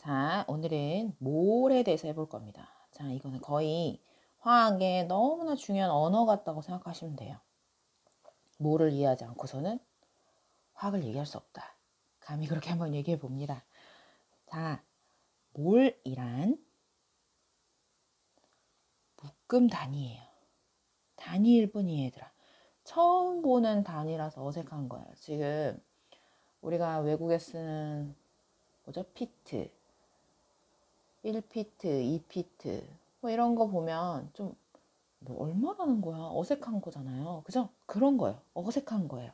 자, 오늘은 몰에 대해서 해볼 겁니다. 자, 이거는 거의 화학에 너무나 중요한 언어 같다고 생각하시면 돼요. 몰을 이해하지 않고서는 화학을 얘기할 수 없다. 감히 그렇게 한번 얘기해 봅니다. 자, 몰이란 묶음 단위예요. 단위일 뿐이에요, 얘들아. 처음 보는 단위라서 어색한 거예요. 지금 우리가 외국에 쓰는 뭐죠? 피트, 1피트, 2피트 뭐 이런 거 보면 좀 뭐 얼마라는 거야? 어색한 거잖아요. 그죠? 그런 거예요. 어색한 거예요.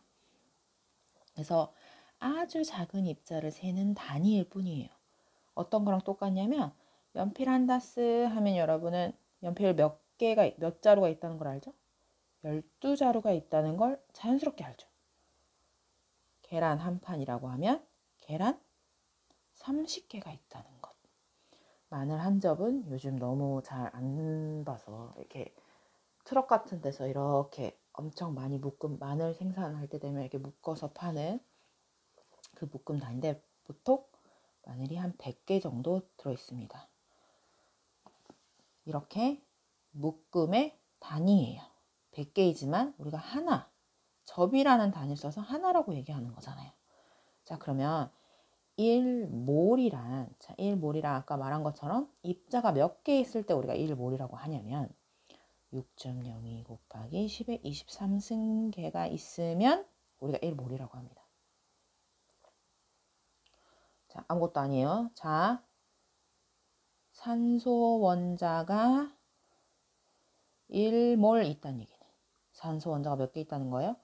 그래서 아주 작은 입자를 세는 단위일 뿐이에요. 어떤 거랑 똑같냐면 연필 한 다스 하면 여러분은 연필 몇 자루가 있다는 걸 알죠? 12자루가 있다는 걸 자연스럽게 알죠. 계란 한 판이라고 하면 계란 30개가 있다는 것. 마늘 한 접은 요즘 너무 잘 안 봐서 이렇게 트럭 같은 데서 이렇게 엄청 많이 묶음 마늘 생산할 때 되면 이렇게 묶어서 파는 그 묶음 단위인데 보통 마늘이 한 100개 정도 들어있습니다. 이렇게 묶음의 단위예요. 100개이지만 우리가 하나, 접이라는 단위를 써서 하나라고 얘기하는 거잖아요. 자, 그러면 1몰이란, 자, 1몰이란 아까 말한 것처럼 입자가 몇 개 있을 때 우리가 1몰이라고 하냐면 6.02 곱하기 10의 23승계가 있으면 우리가 1몰이라고 합니다. 자, 아무것도 아니에요. 자, 산소 원자가 1몰 있다는 얘기는 산소 원자가 몇 개 있다는 거예요?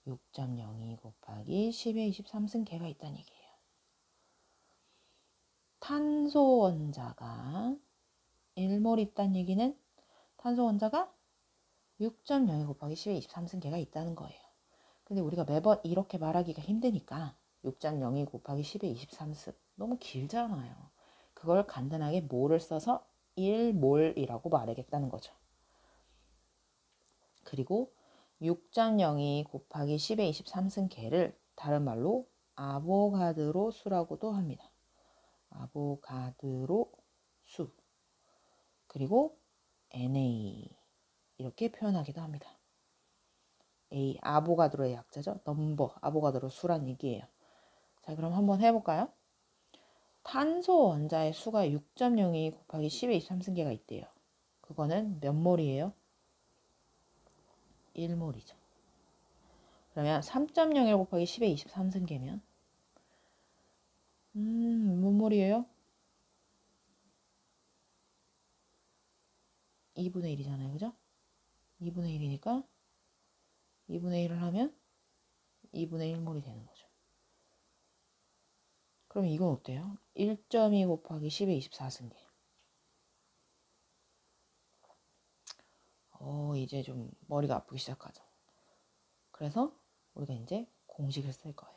6.02 곱하기 10의 23승계가 있다는 얘기예요. 탄소 원자가 1몰 있다는 얘기는 탄소 원자가 6.02 곱하기 10의 23승계가 있다는 거예요. 근데 우리가 매번 이렇게 말하기가 힘드니까 6.02 곱하기 10의 23승 너무 길잖아요. 그걸 간단하게 몰을 써서 1몰이라고 말하겠다는 거죠. 그리고 6.02 곱하기 10의 23승계를 다른 말로 아보가드로 수라고도 합니다. 아보가드로 수. 그리고 Na 이렇게 표현하기도 합니다. A, 아보가드로의 약자죠. 넘버, 아보가드로 수란 얘기예요. 자, 그럼 한번 해볼까요? 탄소 원자의 수가 6.02 곱하기 10의 23승계가 있대요. 그거는 몇 몰이에요? 1몰이죠. 그러면 3.01 곱하기 10의 23승계면 몇 몰이에요? 2분의 1이잖아요. 그죠? 2분의 1이니까 2분의 1을 하면 2분의 1몰이 되는 거죠. 그럼 이건 어때요? 1.2 곱하기 10의 24승계. 이제 좀 머리가 아프기 시작하죠. 그래서 우리가 이제 공식을 쓸 거예요.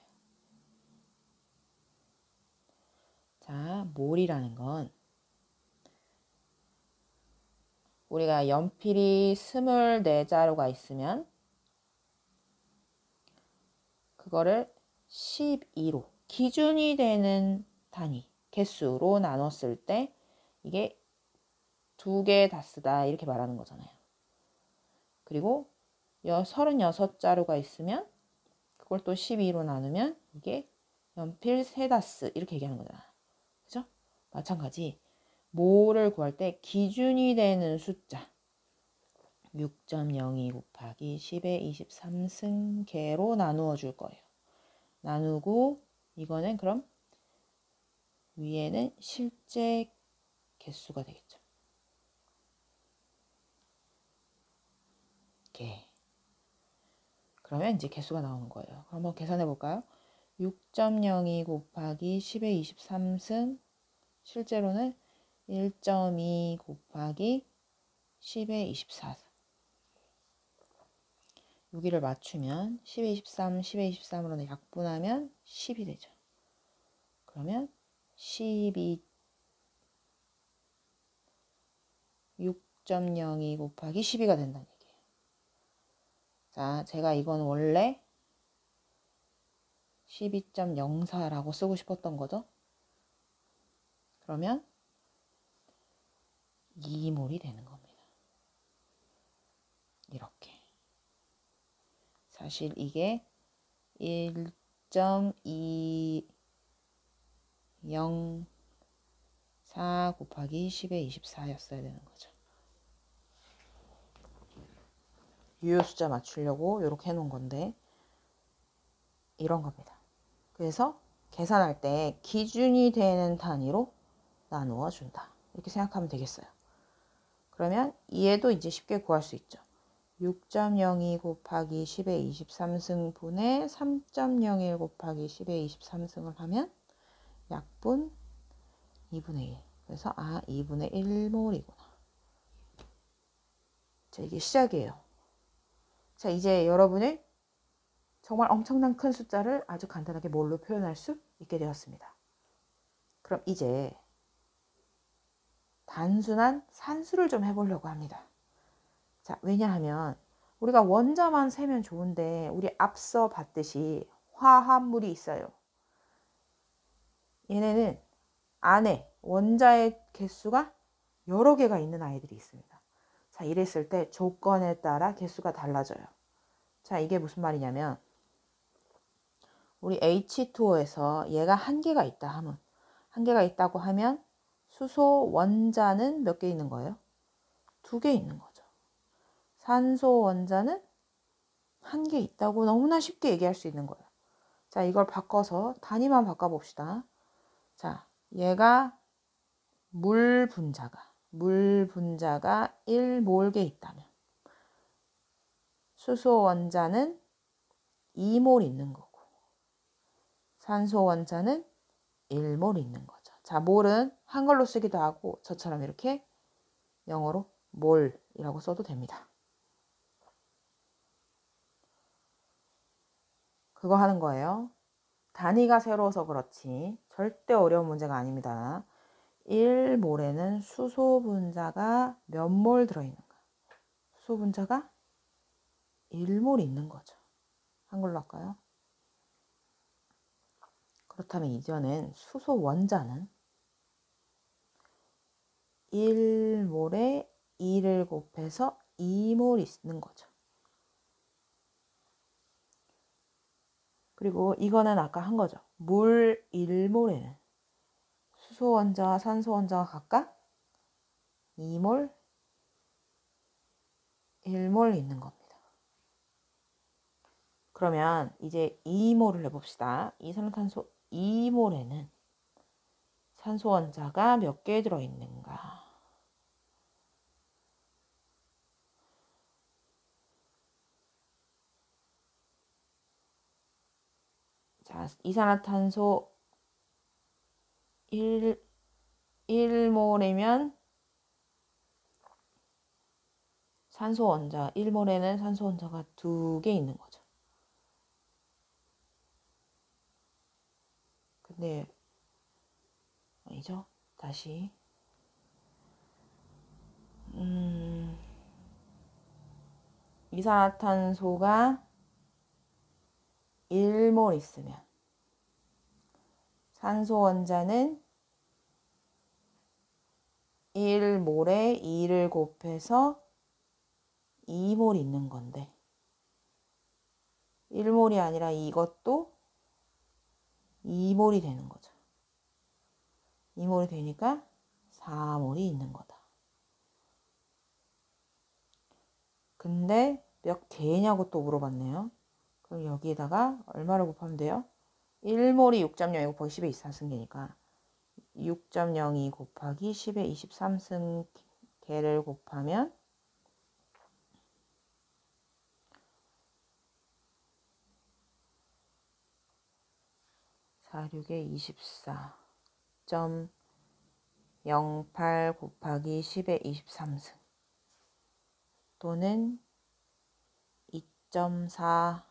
자, 몰이라는 건 우리가 연필이 24자루가 있으면 그거를 12로 기준이 되는 단위 개수로 나눴을 때 이게 2개 다스다 이렇게 말하는 거잖아요. 그리고 36자루가 있으면 그걸 또 12로 나누면 이게 연필 3다스 이렇게 얘기하는 거잖아. 그죠? 마찬가지 몰을 구할 때 기준이 되는 숫자 6.02 곱하기 10의 23승계로 나누어 줄 거예요. 나누고 이거는 그럼 위에는 실제 개수가 되겠죠. 개. 그러면 이제 개수가 나오는 거예요. 한번 계산해 볼까요? 6.02 곱하기 10의 23승 실제로는 1.2 곱하기 10의 24승 여기를 맞추면 10의 23, 10의 23으로는 약분하면 10이 되죠. 그러면 12 6.02 곱하기 12가 된다는 얘기예요. 자, 제가 이건 원래 12.04라고 쓰고 싶었던 거죠. 그러면 2몰이 되는 겁니다. 이렇게. 사실 이게 1.204 곱하기 10의 24였어야 되는 거죠. 유효 숫자 맞추려고 이렇게 해놓은 건데 이런 겁니다. 그래서 계산할 때 기준이 되는 단위로 나누어 준다. 이렇게 생각하면 되겠어요. 그러면 얘도 이제 쉽게 구할 수 있죠. 6.02 곱하기 10의 23승분의 3.01 곱하기 10의 23승을 하면 약분 2분의 1. 그래서 2분의 1몰이구나. 자, 이게 시작이에요. 자, 이제 여러분은 정말 엄청난 큰 숫자를 아주 간단하게 몰로 표현할 수 있게 되었습니다. 그럼 이제 단순한 산수를 좀 해보려고 합니다. 자, 왜냐하면 우리가 원자만 세면 좋은데 우리 앞서 봤듯이 화합물이 있어요. 얘네는 안에 원자의 개수가 여러 개가 있는 아이들이 있습니다. 자, 이랬을 때 조건에 따라 개수가 달라져요. 자, 이게 무슨 말이냐면 우리 H2O에서 얘가 한 개가 있다고 하면 수소 원자는 몇 개 있는 거예요? 2개 있는 거죠. 산소 원자는 한 개 있다고 너무나 쉽게 얘기할 수 있는 거예요. 자, 이걸 바꿔서 단위만 바꿔봅시다. 자, 얘가 물 분자가 1몰게 있다면 수소 원자는 2몰 있는 거고 산소 원자는 1몰 있는 거죠. 자, 몰은 한글로 쓰기도 하고 저처럼 이렇게 영어로 몰이라고 써도 됩니다. 그거 하는 거예요. 단위가 새로워서 그렇지 절대 어려운 문제가 아닙니다. 1몰에는 수소 분자가 몇 몰 들어있는가? 수소 분자가 1몰 있는 거죠. 한글로 할까요? 그렇다면 이제는 수소 원자는 1몰에 2를 곱해서 2몰 있는 거죠. 그리고 이거는 아까 한 거죠. 물 1몰에는 수소 원자와 산소 원자가 각각 2몰, 1몰 있는 겁니다. 그러면 이제 2몰을 해봅시다. 이산화탄소 2몰에는 산소 원자가 몇 개 들어있는가? 자, 이산화탄소 1몰이면 산소 원자 1몰에는 산소 원자가 2개 있는 거죠. 근데 아니죠. 다시 이산화탄소가 1몰 있으면 산소 원자는 1몰에 2를 곱해서 2몰 있는 건데 1몰이 아니라 이것도 2몰이 되는 거죠. 2몰이 되니까 4몰이 있는 거다. 근데 몇 개냐고 또 물어봤네요. 그럼 여기에다가 얼마를 곱하면 돼요? 1몰이 6.02 곱하기 10의 24승계니까 6.02 곱하기 10의 23승계를 곱하면 46의 24.08 곱하기 10의 23승 또는 2.4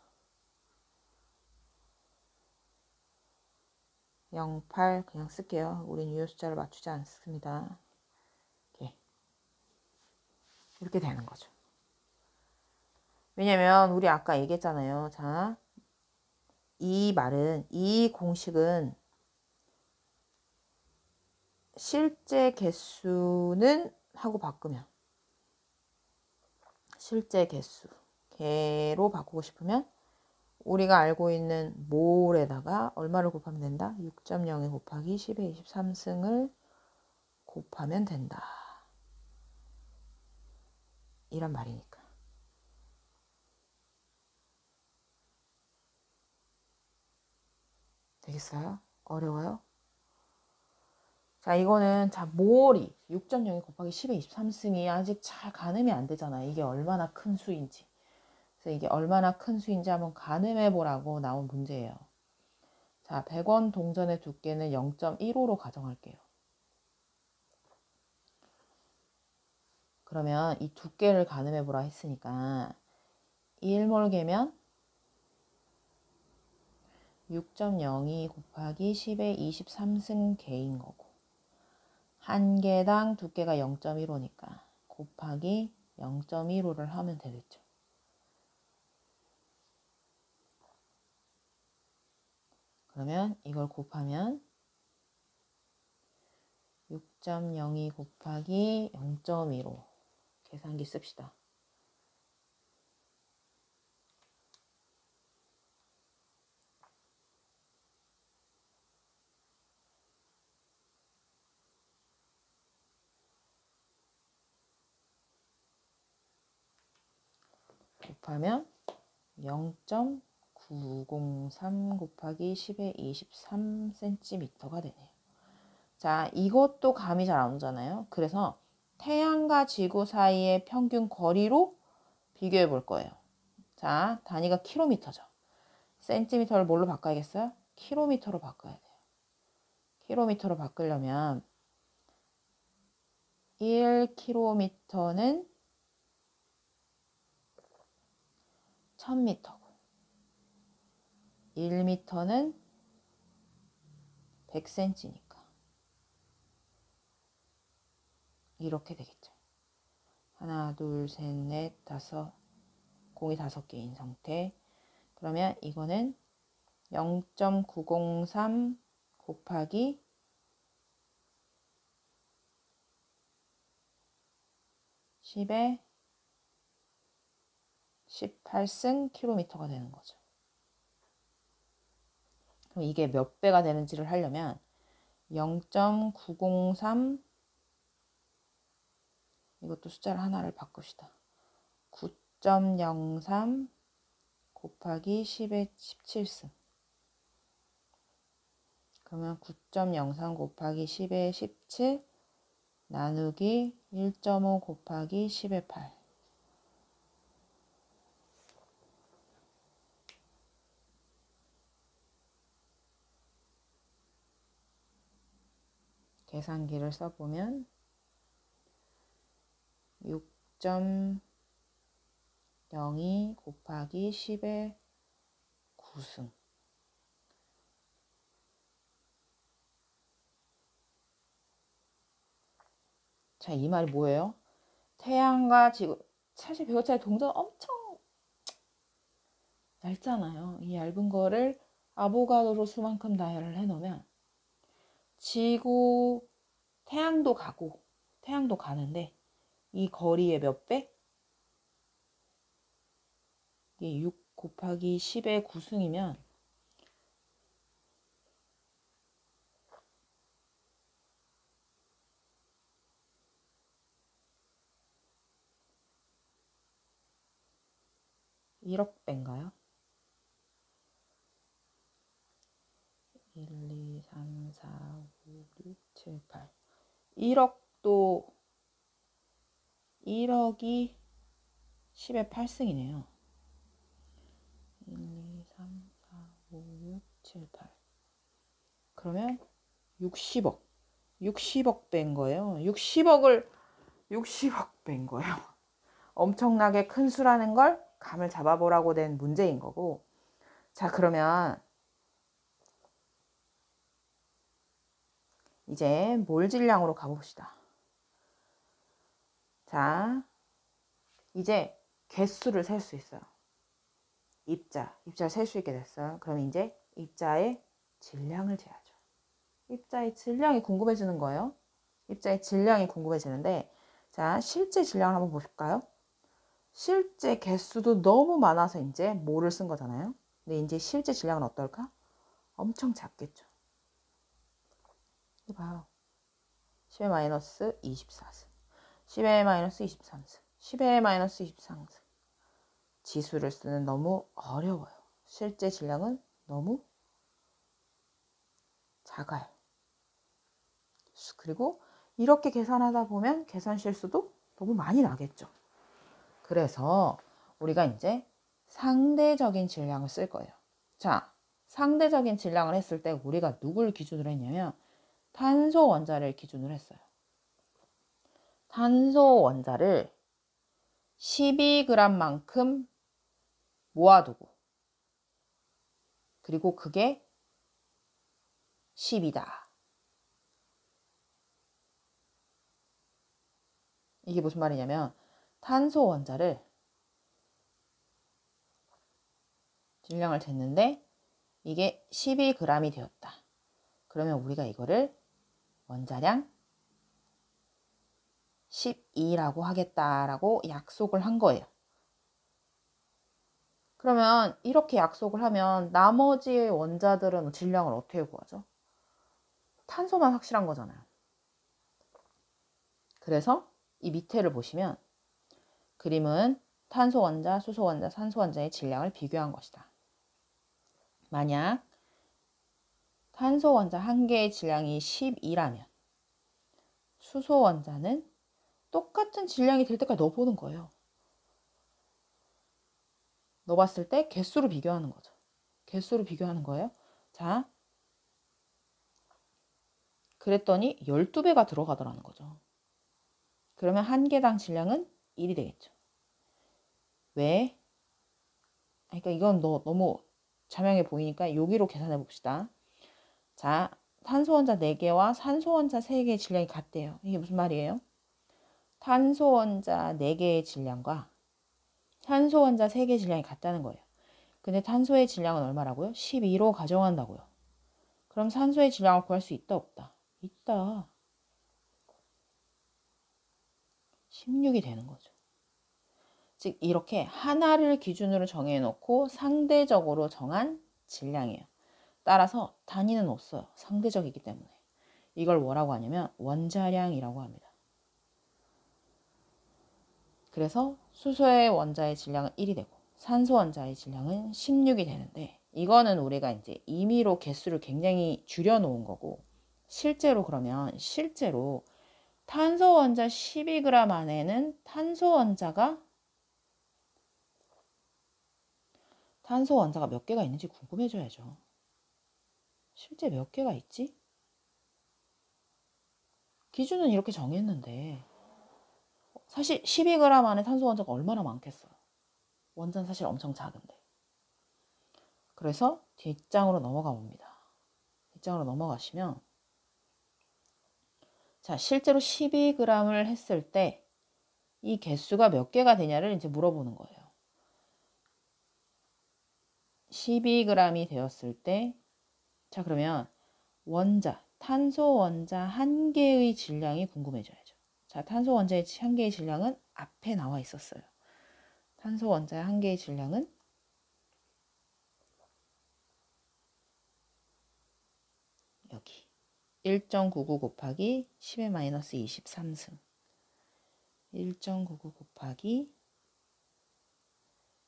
08 그냥 쓸게요. 우린 유효 숫자를 맞추지 않습니다. 이렇게 되는 거죠. 왜냐면 우리 아까 얘기했잖아요. 자, 이 공식은 실제 개수는 하고 바꾸면 실제 개수 개로 바꾸고 싶으면 우리가 알고 있는 몰에다가 얼마를 곱하면 된다? 6.02 곱하기 10의 23승을 곱하면 된다. 이란 말이니까. 되겠어요? 어려워요? 자, 이거는 몰이 6.02 곱하기 10의 23승이 아직 잘 가늠이 안 되잖아요. 이게 얼마나 큰 수인지. 그래서 이게 얼마나 큰 수인지 한번 가늠해 보라고 나온 문제예요. 자, 100원 동전의 두께는 0.15로 가정할게요. 그러면 이 두께를 가늠해 보라 했으니까 1몰개면 6.02 곱하기 10의 23승 개인 거고 한 개당 두께가 0.15니까 곱하기 0.15를 하면 되겠죠. 그러면 이걸 곱하면 6.02 곱하기 0.15 계산기 씁시다. 곱하면 0.903 곱하기 10의 23cm가 되네요. 자, 이것도 감이 잘 안 오잖아요. 그래서 태양과 지구 사이의 평균 거리로 비교해 볼 거예요. 자, 단위가 킬로미터죠. 센티미터를 뭘로 바꿔야겠어요? 킬로미터로 바꿔야 돼요. 킬로미터로 바꾸려면 1km는 1000m고 1m는 100cm니까 이렇게 되겠죠. 하나, 둘, 셋, 넷, 다섯, 공이 5개인 상태. 그러면 이거는 0.903 곱하기 10의 18승 킬로미터가 되는 거죠. 그럼 이게 몇 배가 되는지를 하려면 0.903 이것도 숫자를 하나를 바꿉시다. 9.03 곱하기 10의 17승 그러면 9.03 곱하기 10의 17 나누기 1.5 곱하기 10의 8 계산기를 써보면 6.02 곱하기 10의 9승 자, 이 말이 뭐예요? 태양과 지구 사실 배고차의 동전 엄청 얇잖아요. 이 얇은 거를 아보가드로 수만큼 나열을 해놓으면 지구 태양도 가는데 이 거리의 몇 배? 이게 6 곱하기 10의 9승이면 (1억) 배인가요? 1, 2, 3, 4, 5, 6, 7, 8 1억도 1억이 10의 8승이네요. 1, 2, 3, 4, 5, 6, 7, 8 그러면 60억 배인 거예요. 60억 배인 거예요. 엄청나게 큰 수라는 걸 감을 잡아보라고 된 문제인 거고 자 그러면 이제 몰 질량으로 가봅시다. 자 이제 개수를 셀 수 있어요. 입자를 셀 수 있게 됐어요. 그럼 이제 입자의 질량을 재야죠. 입자의 질량이 궁금해지는 거예요. 입자의 질량이 궁금해지는데, 자, 실제 질량을 한번 보실까요? 실제 개수도 너무 많아서 이제 뭐를 쓴 거잖아요. 근데 이제 실제 질량은 어떨까? 엄청 작겠죠. 이봐요. 10의 마이너스 24승, 10의 마이너스 23승, 10의 마이너스 23승. 지수를 쓰는 너무 어려워요. 실제 질량은 너무 작아요. 그리고 이렇게 계산하다 보면 계산 실수도 너무 많이 나겠죠. 그래서 우리가 이제 상대적인 질량을 쓸 거예요. 자, 상대적인 질량을 했을 때 우리가 누굴 기준으로 했냐면 탄소 원자를 기준으로 했어요. 탄소 원자를 12g만큼 모아두고, 그리고 그게 10이다. 이게 무슨 말이냐면 탄소 원자를 질량을 쟀는데 이게 12g이 되었다. 그러면 우리가 이거를 원자량 12라고 하겠다라고 약속을 한 거예요. 그러면 이렇게 약속을 하면 나머지 원자들은 질량을 어떻게 구하죠? 탄소만 확실한 거잖아요. 그래서 이 밑에를 보시면 그림은 탄소 원자, 수소 원자, 산소 원자의 질량을 비교한 것이다. 만약 탄소 원자 한 개의 질량이 12라면 수소 원자는 똑같은 질량이 될 때까지 넣어보는 거예요. 넣어봤을 때 개수로 비교하는 거죠. 개수로 비교하는 거예요. 자, 그랬더니 12배가 들어가더라는 거죠. 그러면 한 개당 질량은 1이 되겠죠. 왜? 그러니까 이건 너무 자명해 보이니까 여기로 계산해 봅시다. 자, 탄소 원자 4개와 산소 원자 3개의 질량이 같대요. 이게 무슨 말이에요? 탄소 원자 4개의 질량과 산소 원자 3개의 질량이 같다는 거예요. 근데 탄소의 질량은 얼마라고요? 12로 가정한다고요. 그럼 산소의 질량을 구할 수 있다, 없다? 있다. 16이 되는 거죠. 즉 이렇게 하나를 기준으로 정해놓고 상대적으로 정한 질량이에요. 따라서 단위는 없어요. 상대적이기 때문에. 이걸 뭐라고 하냐면 원자량이라고 합니다. 그래서 수소의 원자의 질량은 1이 되고 산소 원자의 질량은 16이 되는데, 이거는 우리가 이제 임의로 개수를 굉장히 줄여 놓은 거고, 실제로 그러면 실제로 탄소 원자 12g 안에는 탄소 원자가 몇 개가 있는지 궁금해져야죠. 실제 몇 개가 있지? 기준은 이렇게 정했는데 사실 12g 안에 탄소 원자가 얼마나 많겠어요. 원자는 사실 엄청 작은데. 그래서 뒷장으로 넘어가 봅니다. 뒷장으로 넘어가시면, 자, 실제로 12g을 했을 때 이 개수가 몇 개가 되냐를 이제 물어보는 거예요. 12g이 되었을 때, 자, 그러면 원자, 탄소 원자 한 개의 질량이 궁금해져야죠. 자, 탄소 원자의 한 개의 질량은 앞에 나와 있었어요. 탄소 원자의 한 개의 질량은 여기 1.99 곱하기 10의 마이너스 23승, 1.99 곱하기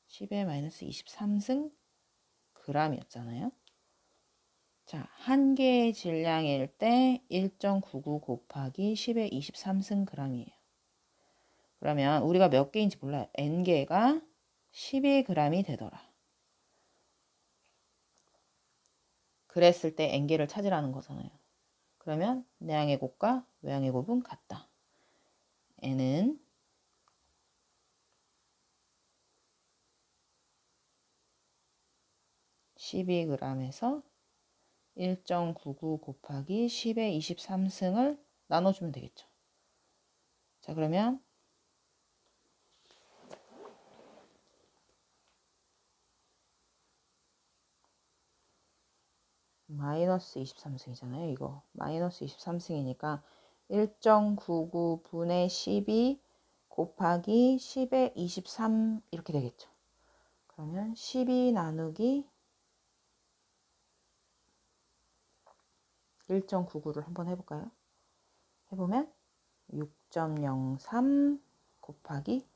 10의 마이너스 23승 g이었잖아요. 자, 한 개의 질량일 때 1.99 곱하기 10의 23승 g이에요. 그러면 우리가 몇 개인지 몰라요. n개가 12g이 되더라. 그랬을 때 n개를 찾으라는 거잖아요. 그러면 내항의 곱과 외항의 곱은 같다. n은 12g에서 1.99 곱하기 10의 23승을 나눠주면 되겠죠. 자, 그러면 마이너스 23승이잖아요. 이거 마이너스 23승이니까 1.99분의 12 곱하기 10의 23 이렇게 되겠죠. 그러면 12 나누기 1.99를 한번 해볼까요? 해보면 6.03 곱하기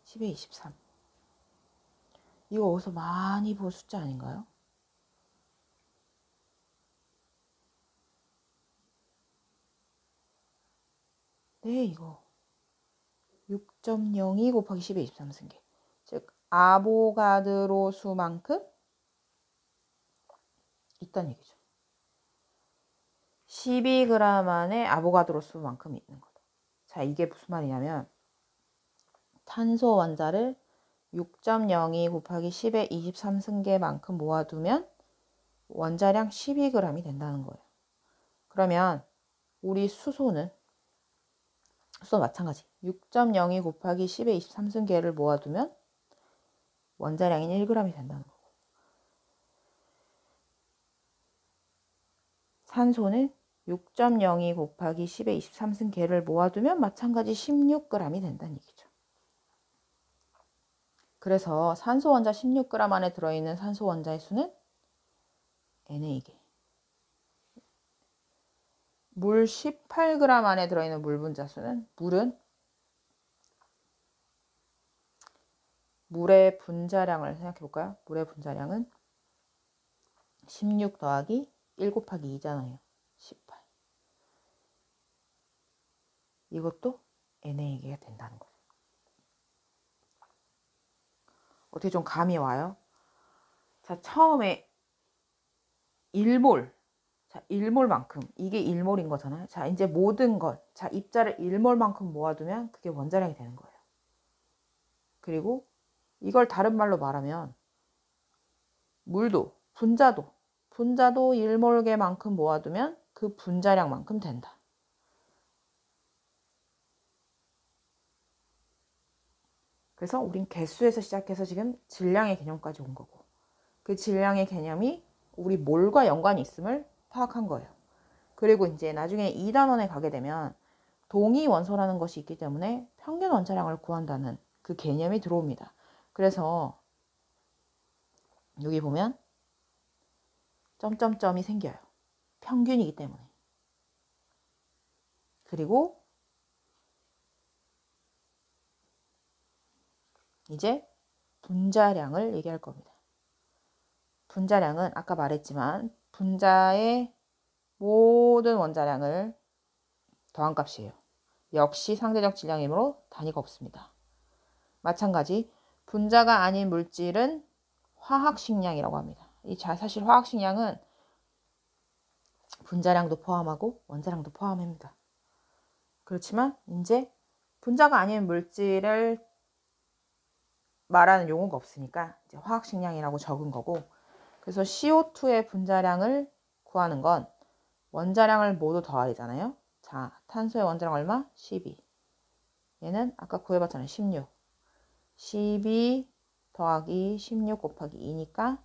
10의 23. 이거 어디서 많이 본 숫자 아닌가요? 네, 이거 6.02 곱하기 10의 23 승계. 즉 아보가드로 수만큼 있다는 얘기죠. 12g 안에 아보가드로 수만큼 있는 거다. 자, 이게 무슨 말이냐면 탄소 원자를 6.02 곱하기 10의 23승계만큼 모아두면 원자량 12g이 된다는 거예요. 그러면 우리 수소는 마찬가지 6.02 곱하기 10의 23승계를 모아두면 원자량인 1g이 된다는 거고, 산소는 6.02 곱하기 10의 23승계를 모아두면 마찬가지 16g이 된다는 얘기죠. 그래서 산소 원자 16g 안에 들어있는 산소 원자의 수는 Na개. 물 18g 안에 들어있는 물 분자 수는 물의 분자량을 생각해 볼까요? 물의 분자량은 16 더하기 1 곱하기 2잖아요. 18. 이것도 Na개가 된다는 거예요. 어떻게 좀 감이 와요? 자, 처음에 1몰. 자, 1몰만큼. 이게 1몰인 거잖아요. 자, 이제 모든 것. 자, 입자를 1몰만큼 모아두면 그게 원자량이 되는 거예요. 그리고 이걸 다른 말로 말하면 물도, 분자도 1몰개만큼 모아두면 그 분자량만큼 된다. 그래서 우린 개수에서 시작해서 지금 질량의 개념까지 온 거고, 그 질량의 개념이 우리 몰과 연관이 있음을 파악한 거예요. 그리고 이제 나중에 2단원에 가게 되면 동위 원소라는 것이 있기 때문에 평균 원자량을 구한다는 그 개념이 들어옵니다. 그래서 여기 보면 점점점이 생겨요. 평균이기 때문에. 그리고 이제 분자량을 얘기할 겁니다. 분자량은 아까 말했지만 분자의 모든 원자량을 더한 값이에요. 역시 상대적 질량이므로 단위가 없습니다. 마찬가지 분자가 아닌 물질은 화학식량이라고 합니다. 사실 화학식량은 분자량도 포함하고 원자량도 포함합니다. 그렇지만 이제 분자가 아닌 물질을 말하는 용어가 없으니까 이제 화학식량이라고 적은 거고, 그래서 CO2의 분자량을 구하는 건 원자량을 모두 더하잖아요. 자, 탄소의 원자량 얼마? 12. 얘는 아까 구해봤잖아요. 16. 12 더하기 16 곱하기 2니까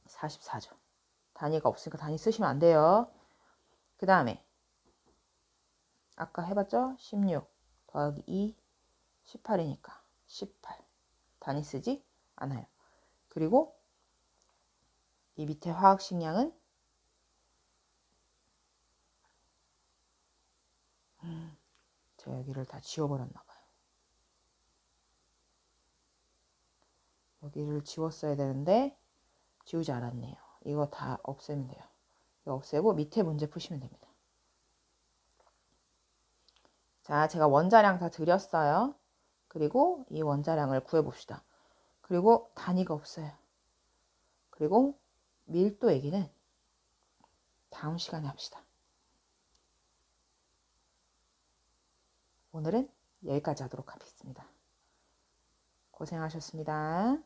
44죠. 단위가 없으니까 단위 쓰시면 안 돼요. 그 다음에 아까 해봤죠? 16 더하기 2 18이니까 18. 단위 쓰지 않아요. 그리고 이 밑에 화학식량은 제가 여기를 다 지워버렸나 봐요. 여기를 지웠어야 되는데 지우지 않았네요. 이거 다 없애면 돼요. 이거 없애고 밑에 문제 푸시면 됩니다. 자, 제가 원자량 다 드렸어요. 그리고 이 원자량을 구해봅시다. 그리고 단위가 없어요. 그리고 밀도 얘기는 다음 시간에 합시다. 오늘은 여기까지 하도록 하겠습니다. 고생하셨습니다.